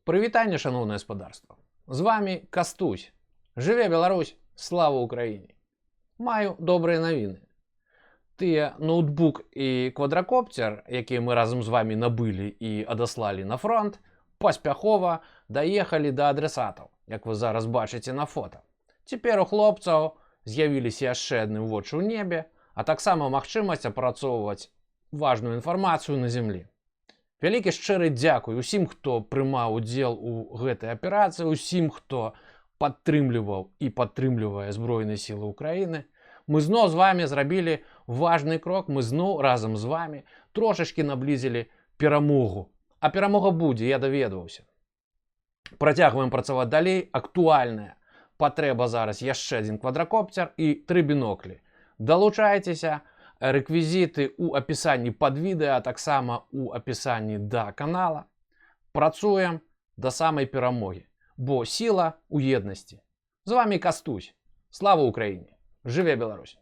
Прывітанне, шановное господарство. З вами Кастусь. Жыве Беларусь, слава Украіне. Маю добрыя навіны. Тыя ноутбук і квадракоптер, якія мы разам з вами набылі і адаслалі на фронт, паспяхова даехалі да адресатаў, як вы зараз бачыце на фота. Цяпер у хлопцаў з'явіліся яшчэ адны вочы ў небе, а таксама магчымасць апрацоўваць важную інфармацыю на зямлі. Вялікі шчыры дзякуй усім, хто прымаў удзел у гэтай аперацыі, усім, хто падтрымліваў і падтрымлівае Збройныя сілы Украіны. Мы зноў з вами зрабілі важны крок, мы зноў разам з вами трошачкі наблізілі перамогу. А перамога будзе, я даведваўся. Працягваем працаваць далей, актуальная патрэба зараз яшчэ адзін квадракоптер і 3 біноклі. Далучайцеся, рэквізіты ў апісанні пад відэа, а таксама ў апісанні да канала. Працуем да самай перамогі, бо сіла ў еднасці. З вами Кастусь. Слава Украіне! Жыве Беларусь!